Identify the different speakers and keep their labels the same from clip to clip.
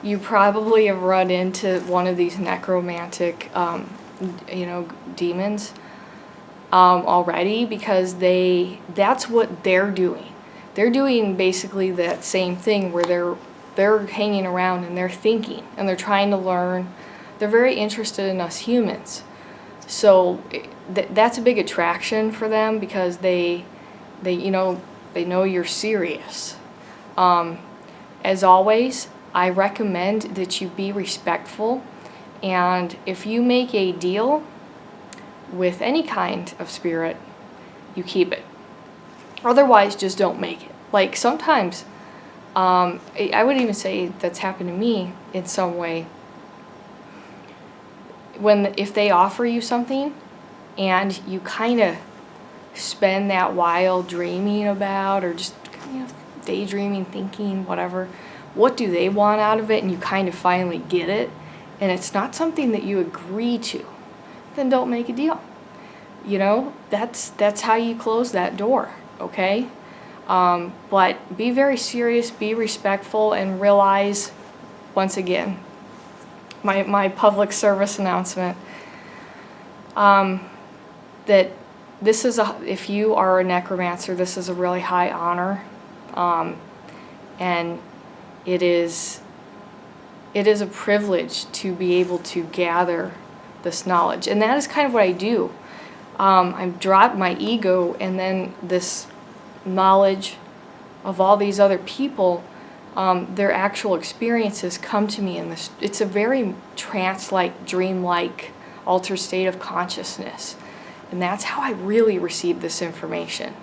Speaker 1: You probably have run into one of these necromantic, demons already, because that's what they're doing. They're doing basically that same thing where they're hanging around and they're thinking and they're trying to learn. They're very interested in us humans. So that's a big attraction for them, because they know you're serious. As always, I recommend that you be respectful, and if you make a deal with any kind of spirit, you keep it. Otherwise, just don't make it. Like sometimes, I would even say that's happened to me in some way. If they offer you something and you kind of spend that while dreaming about, or just daydreaming, thinking, whatever, what do they want out of it, and you kind of finally get it, and it's not something that you agree to, then don't make a deal. That's how you close that door, okay? But be very serious, be respectful, and realize, once again, my public service announcement, that this is if you are a necromancer, this is a really high honor, and it is a privilege to be able to gather this knowledge, and that is kind of what I do. I've dropped my ego, and then this knowledge of all these other people, their actual experiences come to me in this. It's a very trance-like, dream-like, altered state of consciousness, and that's how I really receive this information.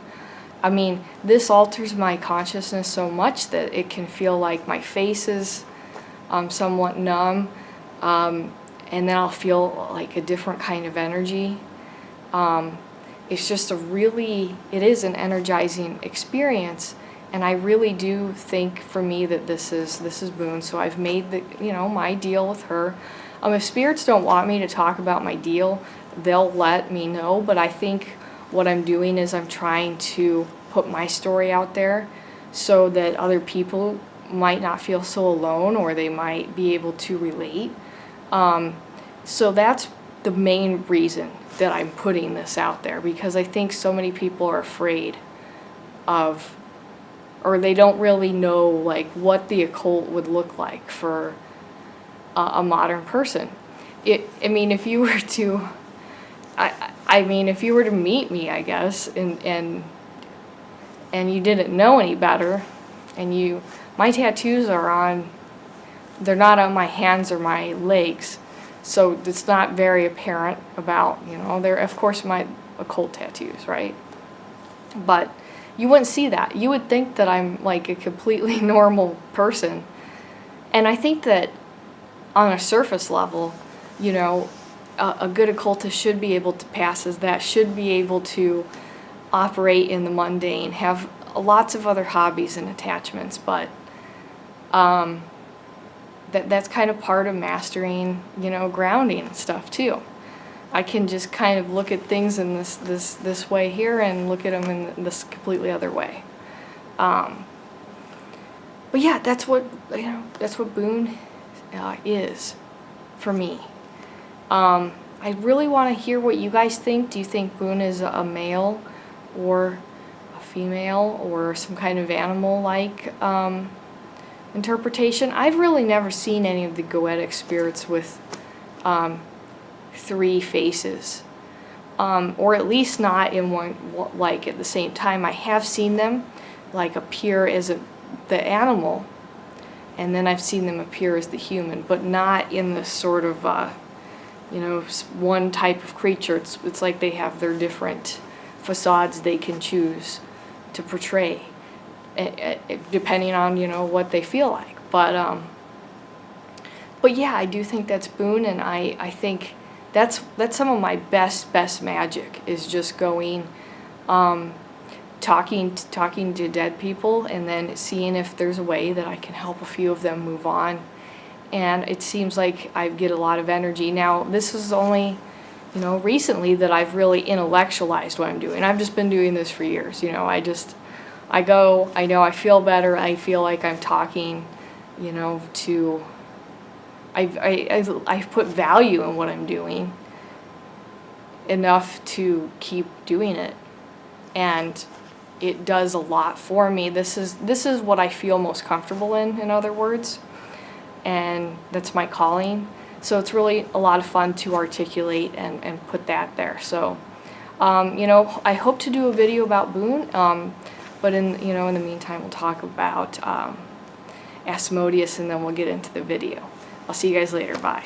Speaker 1: I mean, this alters my consciousness so much that it can feel like my face is somewhat numb, and then I'll feel like a different kind of energy. It's just it is an energizing experience, and I really do think for me that this is Bune. So I've made my deal with her. If spirits don't want me to talk about my deal, they'll let me know, but I think what I'm doing is I'm trying to put my story out there so that other people might not feel so alone, or they might be able to relate. So that's the main reason that I'm putting this out there, because I think so many people are afraid of, or they don't really know like what the occult would look like for a modern person. If you were to if you were to meet me, I guess, and you didn't know any better, and my tattoos they're not on my hands or my legs, so it's not very apparent about, they're of course my occult tattoos, right? But you wouldn't see that. You would think that I'm like a completely normal person, and I think that on a surface level, a good occultist should be able to pass as that, should be able to operate in the mundane, have lots of other hobbies and attachments, but that's kind of part of mastering, grounding and stuff too. I can just kind of look at things in this way here, and look at them in this completely other way. But yeah, that's what Bune is for me. I really want to hear what you guys think. Do you think Bune is a male or a female or some kind of animal-like interpretation? I've really never seen any of the Goetic spirits with 3 faces, or at least not in one, like at the same time. I have seen them like appear as the animal, and then I've seen them appear as the human, but not in this sort of one type of creature. It's like they have their different facades they can choose to portray, depending on what they feel like. But yeah, I do think that's Bune, and I think that's some of my best magic, is just going, talking to dead people, and then seeing if there's a way that I can help a few of them move on. And it seems like I get a lot of energy. Now, this is only, recently that I've really intellectualized what I'm doing. I've just been doing this for years. I go, I know I feel better, I feel like I'm talking you know, to, I've put value in what I'm doing enough to keep doing it, and it does a lot for me. This is what I feel most comfortable in other words, and that's my calling. So it's really a lot of fun to articulate and put that there. So, you know, I hope to do a video about Bune, but in the meantime, we'll talk about Asmodeus, and then we'll get into the video. I'll see you guys later. Bye.